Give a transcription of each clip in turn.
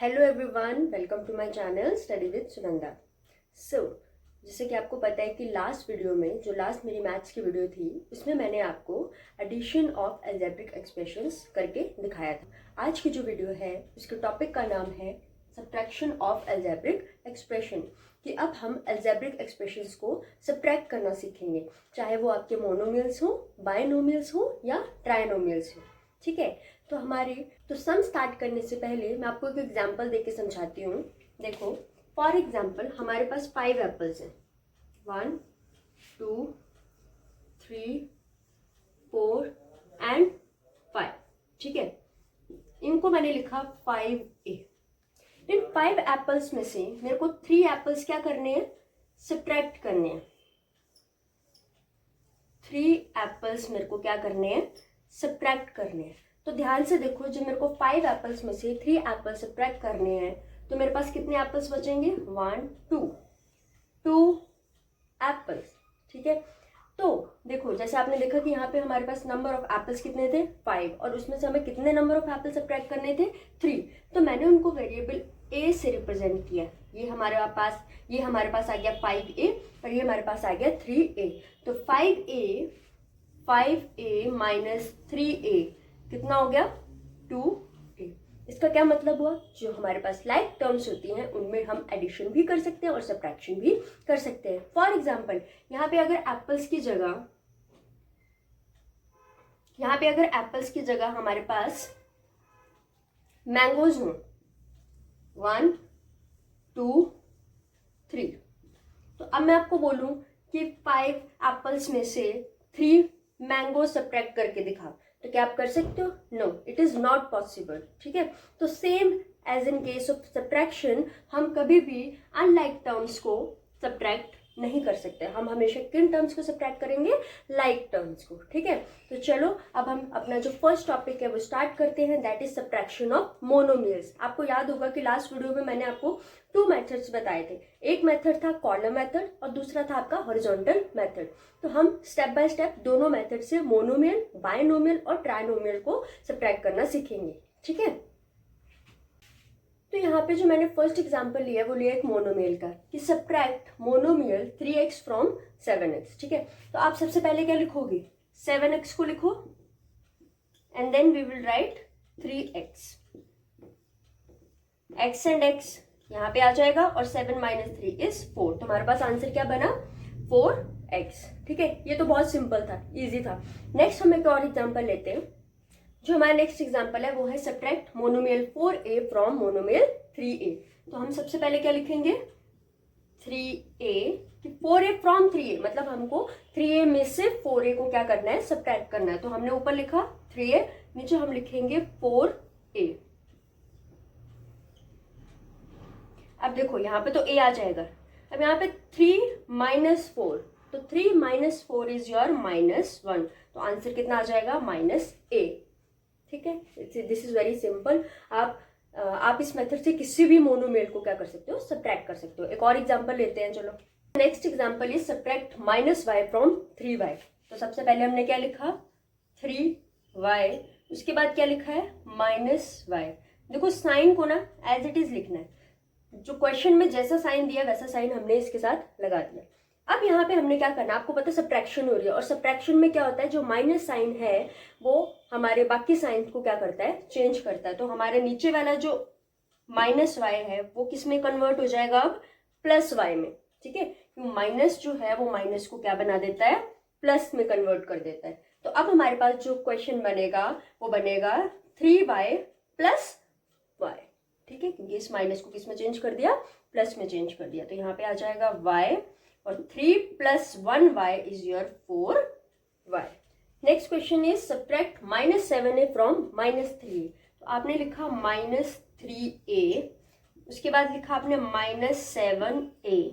Hello everyone, welcome to my channel study with Sunanda. जैसे कि आपको पता है कि लास्ट वीडियो में जो मेरी मैथ्स की वीडियो थी उसमें मैंने आपको एडिशन ऑफ अलजेब्रिक एक्सप्रेशंस करके दिखाया था। आज की जो वीडियो है उसके टॉपिक का नाम है सब्ट्रैक्शन ऑफ अलजेब्रिक एक्सप्रेशन, कि अब हम अलजेब्रिक एक्सप्रेशंस को सब्ट्रैक्ट करना सीखेंगे, चाहे वो आपके मोनोमियल्स हो, बायनोमियल्स हो या ट्राइनोमियल्स हो। ठीक है, तो सम स्टार्ट करने से पहले मैं आपको एक एग्जांपल देके समझाती हूँ। देखो, फॉर एग्जांपल हमारे पास 5 एप्पल्स हैं, 1 2 3 4 एंड 5। ठीक है, इनको मैंने लिखा 5A। इन 5 एप्पल्स में से मेरे को 3 एप्पल्स क्या करने हैं, सब्ट्रैक्ट करने हैं। 3 एप्पल्स मेरे को क्या करने हैं, सब्ट्रैक्ट करने हैं। तो ध्यान से देखो, जब मेरे को 5 एप्पल्स में से 3 एप्पल सब्ट्रैक्ट करने हैं तो मेरे पास कितने एप्पल्स बचेंगे, 1 2 एप्पल्स। ठीक है, तो देखो जैसे आपने देखा कि यहाँ पे हमारे पास नंबर ऑफ एप्पल्स कितने थे, 5, और उसमें से हमें कितने नंबर ऑफ एप्पल सब्ट्रैक्ट करने थे, 3। तो मैंने उनको वेरिएबल a से रिप्रेजेंट किया। ये हमारे पास आ गया 5A और ये हमारे पास आ गया 3A। तो 5A माइनस 3A कितना हो गया, 2A। इसका क्या मतलब हुआ, जो हमारे पास लाइक टर्म्स होती हैं उनमें हम एडिशन भी कर सकते हैं और सब्ट्रैक्शन भी कर सकते हैं। फॉर एग्जांपल यहाँ पे अगर एप्पल्स की जगह हमारे पास मैंगोज हो, 1 2 3, तो अब मैं आपको बोलूं कि 5 एप्पल्स में से 3 मैंगो सब्ट्रैक्ट करके दिखा, तो क्या आप कर सकते हो, no, it is not possible. ठीक है, तो same as in case of subtraction, हम कभी भी अनलाइक टर्म्स को सब्ट्रैक्ट नहीं कर सकते। हम हमेशा किन टर्म्स को सब्ट्रैक्ट करेंगे, लाइक टर्म्स को। ठीक है, तो चलो अब हम अपना जो फर्स्ट टॉपिक है वो स्टार्ट करते हैं, that is subtraction of monomials. आपको याद होगा कि लास्ट वीडियो में मैंने आपको 2 मेथड्स बताए थे। एक मेथड था कॉलम मेथड और दूसरा था आपका हॉरिजॉन्टल मेथड। तो हम स्टेप बाय स्टेप दोनों मेथड से मोनोमियल, बायनोमियल और ट्राइनोमियल को सब्ट्रैक्ट करना सीखेंगे। ठीक है, तो यहाँ पे जो मैंने फर्स्ट एग्जांपल लिया वो लिया एक मोनोमियल का, कि subtract monomial 3x from 7x। ठीक है, तो आप सबसे पहले क्या लिखोगे, 7x को लिखो and then we will write 3x। x and x यहाँ पे आ जाएगा और 7 माइनस 3 इज 4। तो हमारे पास आंसर क्या बना, 4x। ठीक है, ये तो बहुत सिंपल था, इजी था। नेक्स्ट हम एक और एग्जांपल लेते हैं। जो हमारा नेक्स्ट एग्जांपल है वो है subtract monomial 4A from monomial 3A। तो हम सबसे पहले क्या लिखेंगे, 3A, कि 4A फ्रॉम 3A, मतलब हमको 3A में से 4A को क्या करना है, सब्ट्रैक्ट करना है। तो हमने ऊपर लिखा 3A, नीचे हम लिखेंगे 4A। अब देखो यहाँ पे तो A आ जाएगा। अब यहाँ पे 3 माइनस 4, तो 3 माइनस 4 इज योर -1। तो आंसर कितना आ जाएगा, -A। ठीक है, दिस इज वेरी सिंपल। आप इस मेथड से किसी भी मोनोमियल को क्या कर सकते हो, सब्ट्रैक्ट कर सकते हो। एक और एग्जांपल लेते हैं, चलो। Next example is subtract -y from 3y। तो सबसे पहले हमने क्या लिखा, 3y, उसके बाद क्या लिखा है, -y। देखो साइन को ना एज इट इज लिखना है, जो क्वेश्चन में जैसा साइन दिया वैसा साइन हमने इसके साथ लगा दिया। अब यहाँ पे हमने क्या करना, आपको पता है सब्ट्रैक्शन हो रही है, और सब्ट्रैक्शन में क्या होता है, जो माइनस साइन है वो हमारे बाकी साइन को क्या करता है, चेंज करता है। तो हमारे नीचे वाला जो -y है वो किस में कन्वर्ट हो जाएगा, अब +y में। ठीक है, माइनस जो है वो माइनस को क्या बना देता है, प्लस में कन्वर्ट कर देता है। तो अब हमारे पास जो क्वेश्चन बनेगा वो बनेगा 3y + y। ठीक है, क्योंकि इस माइनस को किस में चेंज कर दिया, प्लस में चेंज कर दिया। तो यहाँ पे आ जाएगा y, और 3 + 1y is your 4y। Next question is subtract -7a from -3a। तो आपने लिखा -3a, उसके बाद लिखा आपने -7a।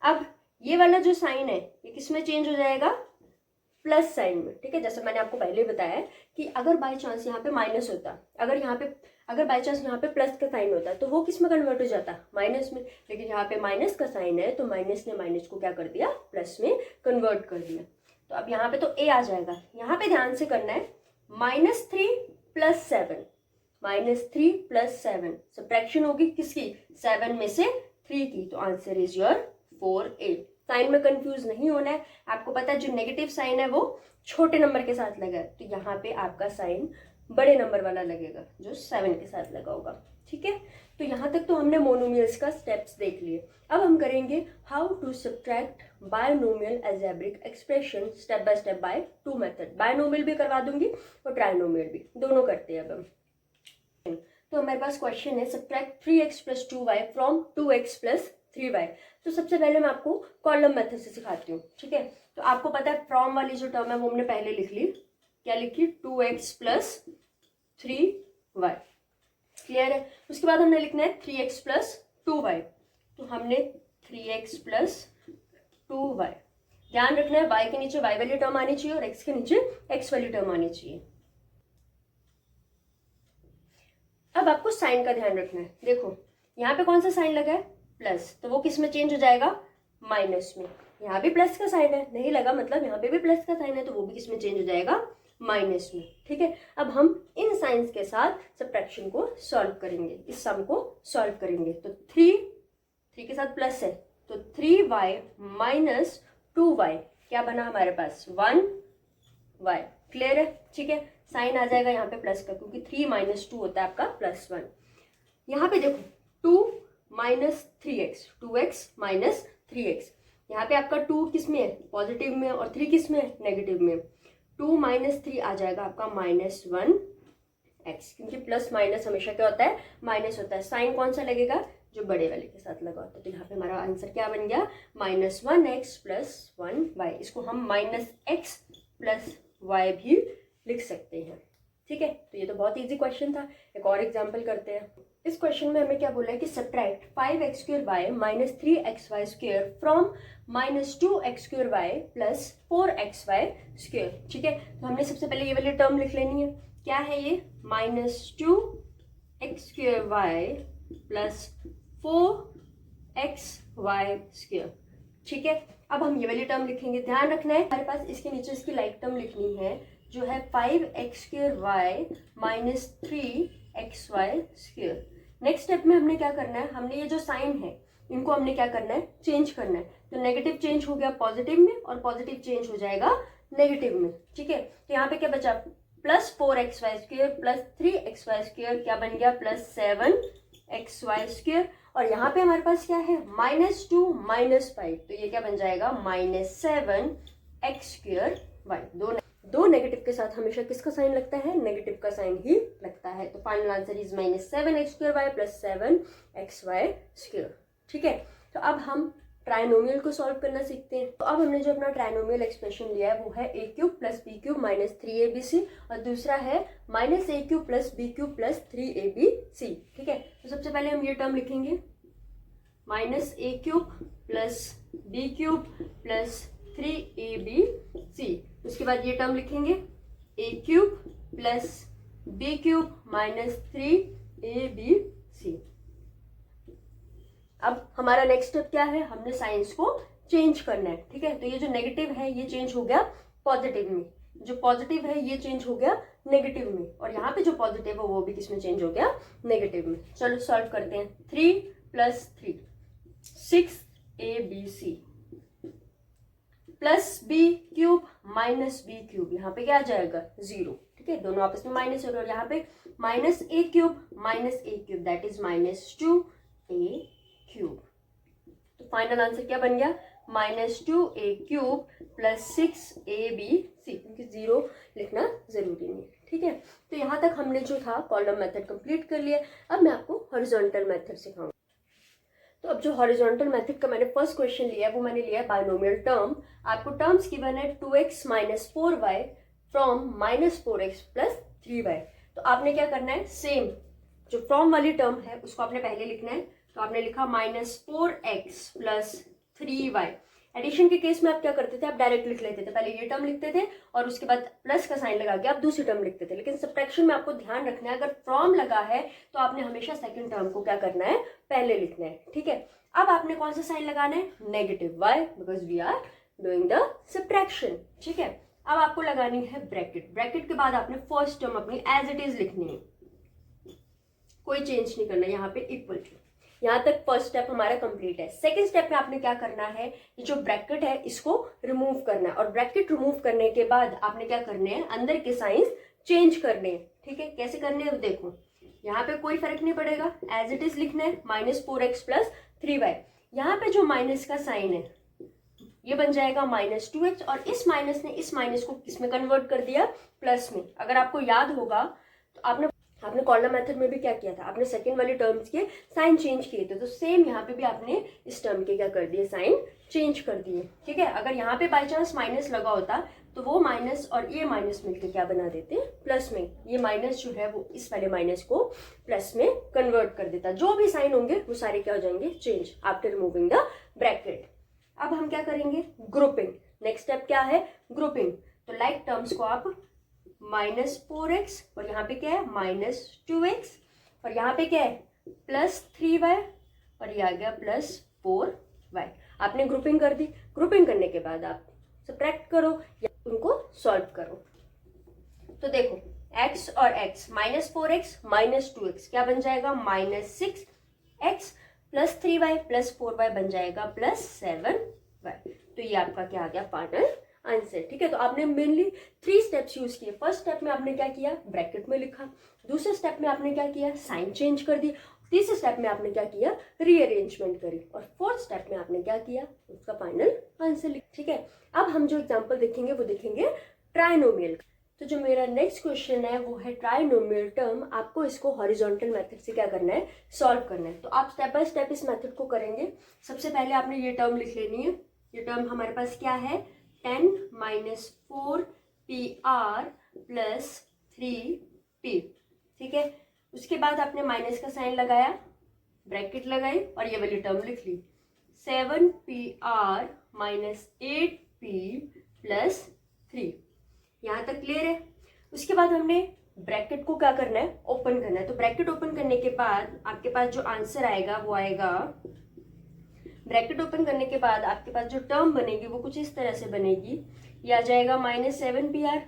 अब ये वाला जो साइन है ये किस में चेंज हो जाएगा, प्लस साइन में। ठीक है, जैसे मैंने आपको पहले बताया कि अगर बाय चांस यहाँ पे माइनस होता, अगर बाय चांस यहाँ पे प्लस का साइन होता तो वो किस में कन्वर्ट हो जाता, माइनस में। लेकिन यहाँ पे माइनस का साइन है तो माइनस ने माइनस को क्या कर दिया, प्लस में कन्वर्ट कर दिया। तो अब यहाँ पे तो A आ जाएगा। यहाँ पे ध्यान से करना है, -3 + 7, -3 + 7, सब्ट्रैक्शन होगी किसकी, 7 में से 3 की, तो answer is your 4A। Sign में कंफ्यूज नहीं होना है, आपको पता है जो नेगेटिव साइन है वो छोटे नंबर के साथ लगा है, तो यहाँ पे आपका साइन बड़े नंबर वाला लगेगा जो 7 के साथ लगा होगा। ठीक है, तो यहाँ तक तो हमने मोनोमियल्स का स्टेप्स देख लिए। अब हम करेंगे how to subtract binomial algebraic expression step by step by 2 method. Binomial भी करवा दूंगी और ट्राइनोमियल भी, दोनों करते हैं अब हम। तो हमारे पास क्वेश्चन है subtract 3x + 2y from 2x + 3y। तो सबसे पहले मैं आपको कॉलम मेथड से सिखाती हूँ। ठीक है, तो आपको पता है फ्रॉम वाली जो टर्म है वो हमने पहले लिख ली, क्या लिखी, 2x + 3y। क्लियर है, उसके बाद हमने लिखना है 3x + 2y, तो हमने 3x + 2y। ध्यान रखना है y के नीचे y वाली टर्म आनी चाहिए और x के नीचे x वाली टर्म आनी चाहिए। अब आपको साइन का ध्यान रखना है। देखो यहाँ पे कौन सा साइन लगा है, प्लस, तो वो किस में चेंज हो जाएगा, माइनस में। यहाँ भी प्लस का साइन है, नहीं लगा मतलब यहाँ पे भी प्लस का साइन है, तो वो भी किस में चेंज हो जाएगा, माइनस में। ठीक है, अब हम इन साइंस के साथ सब्ट्रैक्शन को सॉल्व करेंगे, इस सम को सॉल्व करेंगे। तो 3 के साथ प्लस है, तो 3y - 2y क्या बना हमारे पास, 1y। क्लियर है, ठीक है, साइन आ जाएगा यहाँ पे प्लस का, क्योंकि 3 - 2 होता है आपका +1। यहाँ पे देखो 2 - 3x, 2x - 3x, यहाँ पे आपका 2 किस में है, पॉजिटिव में, और 3 किस में है, नेगेटिव में। 2 - 3 आ जाएगा आपका -1x, क्योंकि प्लस माइनस हमेशा क्या होता है, माइनस होता है। साइन कौन सा लगेगा, जो बड़े वाले के साथ लगा होता है। तो यहाँ पे हमारा आंसर क्या बन गया, -1x + 1y। इसको हम -x + y भी लिख सकते हैं। ठीक है, तो ये तो बहुत इजी क्वेश्चन था। एक और एग्जांपल करते हैं। इस क्वेश्चन में हमें क्या बोला है कि subtract 5x² y - 3xy² from -2x² y + 4xy²। ठीक है, तो हमने सबसे पहले ये वाली टर्म लिख लेनी है। क्या है ये, -2x² y + 4xy²। ठीक है, अब हम ये वाली टर्म लिखेंगे। ध्यान रखना है हमारे पास इसके नीचे इसकी लाइक टर्म लिखनी है, जो है 5x² y - 3xy²। Next step में हमने क्या करना है, हमने ये जो साइन है इनको हमने क्या करना है, चेंज करना है। तो नेगेटिव चेंज हो गया पॉजिटिव में और पॉजिटिव चेंज हो जाएगा नेगेटिव में। ठीक है, तो यहाँ पे क्या बचा, +4xy² + 3xy², क्या बन गया, +7xy²। और यहाँ पे हमारे पास क्या है, -2 - 5, तो ये क्या बन जाएगा, -7x²y। दो नेगेटिव के साथ हमेशा किसका साइन लगता है, नेगेटिव का साइन ही लगता है। तो final answer is -7x² y + 7xy²। ठीक है, तो अब हम ट्राइनोमियल को सॉल्व करना सीखते हैं। तो अब हमने जो अपना ट्राइनोमियल एक्सप्रेशन लिया है वो है a³ + b³ - 3abc, और दूसरा है -a³ + b³ + 3abc। ठीक है, तो सबसे पहले हम ये टर्म लिखेंगे, -a³ + b³ + 3abc। उसके बाद ये टर्म लिखेंगे a³ + b³ - 3abc। अब हमारा नेक्स्ट स्टेप क्या है, हमने साइंस को चेंज करना है। ठीक है, तो ये जो नेगेटिव है ये चेंज हो गया पॉजिटिव में, जो पॉजिटिव है ये चेंज हो गया नेगेटिव में, और यहाँ पे जो पॉजिटिव है वो भी किसमें चेंज हो गया, नेगेटिव में। चलो सॉल्व करते हैं। 3 + 3 6abc + b³ - b³, यहाँ पे क्या आ जाएगा, 0। ठीक है, दोनों आपस में माइनस हो रहे, और यहाँ पे -a³ - a³, that is -2a³। तो फाइनल आंसर क्या बन गया, -2a³ + 6abc, क्योंकि 0 लिखना जरूरी नहीं है। ठीक है, तो यहाँ तक हमने जो था कॉलम मेथड कंप्लीट कर लिया। अब मैं आपको हॉरिजॉन्टल मेथड सिखाऊंगा। तो अब जो हॉरिजॉन्टल मेथड का मैंने फर्स्ट क्वेश्चन लिया है वो मैंने लिया है बायनोमियल टर्म। आपको टर्म्स गिवन है 2x - 4y from -4x + 3y। तो आपने क्या करना है, सेम जो फ्रॉम वाली टर्म है उसको आपने पहले लिखना है। तो आपने लिखा -4x + 3y। एडिशन के केस में आप क्या करते थे, आप डायरेक्ट लिख लेते थे, पहले ये टर्म लिखते थे और उसके बाद प्लस का साइन लगा के आप दूसरी टर्म लिखते थे। लेकिन सब्ट्रैक्शन में आपको ध्यान रखना है, अगर फ्रॉम लगा है तो आपने हमेशा सेकंड टर्म को क्या करना है, पहले लिखना है। ठीक है, अब आपने कौन सा साइन लगाना है, negative. Why, because we are doing the subtraction. ठीक है, अब आपको लगानी है ब्रैकेट। ब्रैकेट के बाद आपने फर्स्ट टर्म अपनी एज इट इज लिखनी है। कोई चेंज नहीं करना, यहाँ पे इक्वल टू। यहाँ तक फर्स्ट स्टेप हमारा कंप्लीट है। सेकंड स्टेप में आपने क्या करना है, ये जो ब्रैकेट है इसको रिमूव करना है, और ब्रैकेट रिमूव करने के बाद आपने क्या करने हैं, अंदर के साइंस चेंज करने हैं। ठीक है, कैसे करने हैं देखो, यहाँ पे कोई फर्क नहीं पड़ेगा, एज इट इज लिखना है -4x + 3y। यहाँ पे जो माइनस का साइन है ये बन जाएगा -2x, और इस माइनस ने इस माइनस को किस में कन्वर्ट कर दिया, प्लस में। अगर आपको याद होगा तो आपने कॉलम मेथड में भी क्या किया था, आपने सेकंड वाले टर्म्स के साइन चेंज किए थे, तो सेम यहाँ पे भी आपने इस टर्म के क्या कर दिए, साइन चेंज कर दिए। ठीक है, अगर यहाँ पे बाई चांस माइनस लगा होता तो वो माइनस और ये माइनस मिलकर क्या बना देते, प्लस में। ये माइनस जो है वो इस वाले माइनस को प्लस में कन्वर्ट कर देता। जो भी साइन होंगे वो सारे क्या हो जाएंगे, change after removing the bracket. अब हम क्या करेंगे, ग्रुपिंग। नेक्स्ट स्टेप क्या है, ग्रुपिंग। तो लाइक टर्म्स को आप -4x, और यहाँ पे क्या है -2x, और यहाँ पे क्या है +3y, और ये आ गया +4y। आपने ग्रुपिंग कर दी। ग्रुपिंग करने के बाद आप सब्ट्रैक्ट करो या उनको सॉल्व करो। तो देखो x और x, -4x -2x क्या बन जाएगा, -6x + 3y + 4y बन जाएगा +7y। तो ये आपका क्या आ गया, फाइनल आंसर। ठीक है, तो आपने मेनली 3 स्टेप्स यूज किए। फर्स्ट स्टेप में आपने क्या किया, ब्रैकेट में लिखा। दूसरे स्टेप में आपने क्या किया, साइन चेंज कर दी। तीसरे स्टेप में आपने क्या किया, रीअरेंजमेंट करी। और फोर्थ स्टेप में आपने क्या किया, उसका फाइनल आंसर लिखा। ठीक है, अब हम जो एग्जाम्पल देखेंगे वो देखेंगे ट्राइनोमियल। तो जो मेरा नेक्स्ट क्वेश्चन है वो है ट्राइनोमियल टर्म। आपको इसको हॉरिजॉन्टल मेथड से क्या करना है, सॉल्व करना है। तो आप स्टेप बाय स्टेप इस मेथड को करेंगे। सबसे पहले आपने ये टर्म लिख लेनी है। ये टर्म हमारे पास क्या है, 10 - 4pr + 3p। ठीक है, उसके बाद आपने माइनस का साइन लगाया, ब्रैकेट लगाई, और ये वाली टर्म लिख ली 7pr - 8p + 3। यहाँ तक क्लियर है। उसके बाद हमने ब्रैकेट को क्या करना है, ओपन करना है। तो ब्रैकेट ओपन करने के बाद आपके पास जो आंसर आएगा वो आएगा, ब्रैकेट ओपन करने के बाद आपके पास जो टर्म बनेगी वो कुछ इस तरह से बनेगी। ये आ जाएगा -7pr।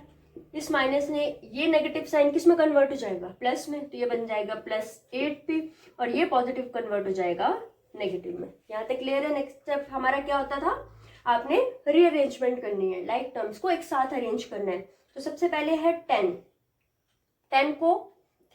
इस माइनस ने ये नेगेटिव साइन किस में कन्वर्ट हो जाएगा, प्लस में। तो ये बन जाएगा +8p, और ये पॉजिटिव कन्वर्ट हो जाएगा नेगेटिव में। यहाँ तक क्लियर है। नेक्स्ट स्टेप हमारा क्या होता था, आपने रीअरेंजमेंट करनी है, लाइक टर्म्स को एक साथ अरेंज करना है। तो सबसे पहले है 10 को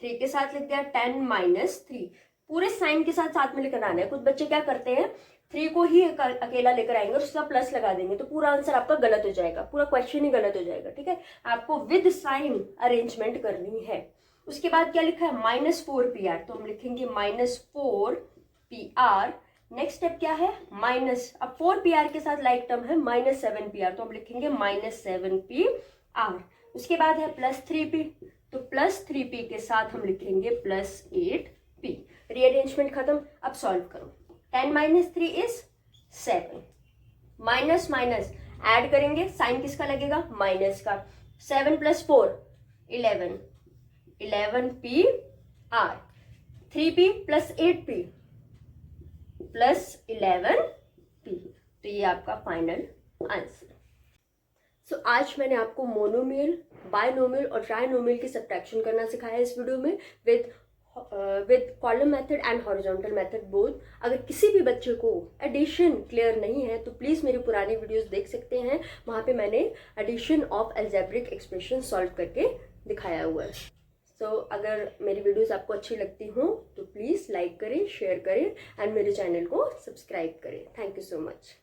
3 के साथ लिख दिया, 10 - 3 पूरे साइन के साथ साथ में लेकर आना है। कुछ बच्चे क्या करते हैं, 3 को ही अकेला लेकर आएंगे और उसका प्लस लगा देंगे, तो पूरा आंसर आपका गलत हो जाएगा, पूरा क्वेश्चन ही गलत हो जाएगा। ठीक है, आपको विद साइन अरेंजमेंट करनी है। उसके बाद क्या लिखा है, -4pr, तो हम लिखेंगे -4pr। नेक्स्ट स्टेप क्या है, माइनस, अब 4pr के साथ लाइक टर्म है -7pr, तो हम लिखेंगे -7pr। उसके बाद है +3p, तो +3p के साथ हम लिखेंगे +8p। रीअरेंजमेंट खत्म। अब सॉल्व करो। 10 - 3 इज 7, माइनस माइनस ऐड करेंगे, साइन किसका लगेगा, माइनस का। 7 + 4 11, 11pr। 3p + 8p + 11p। तो ये आपका फाइनल आंसर। सो आज मैंने आपको मोनोमियल, बायनोमियल और ट्राइनोमियल की सब्ट्रैक्शन करना सिखाया इस वीडियो में with column method and horizontal method both. अगर किसी भी बच्चे को एडिशन क्लियर नहीं है तो प्लीज़ मेरी पुरानी वीडियोस देख सकते हैं, वहाँ पे मैंने addition of algebraic expression solve करके दिखाया हुआ है। सो अगर मेरी वीडियोस आपको अच्छी लगती हों तो प्लीज़ लाइक करें, शेयर करें एंड मेरे चैनल को सब्सक्राइब करें। Thank you so much.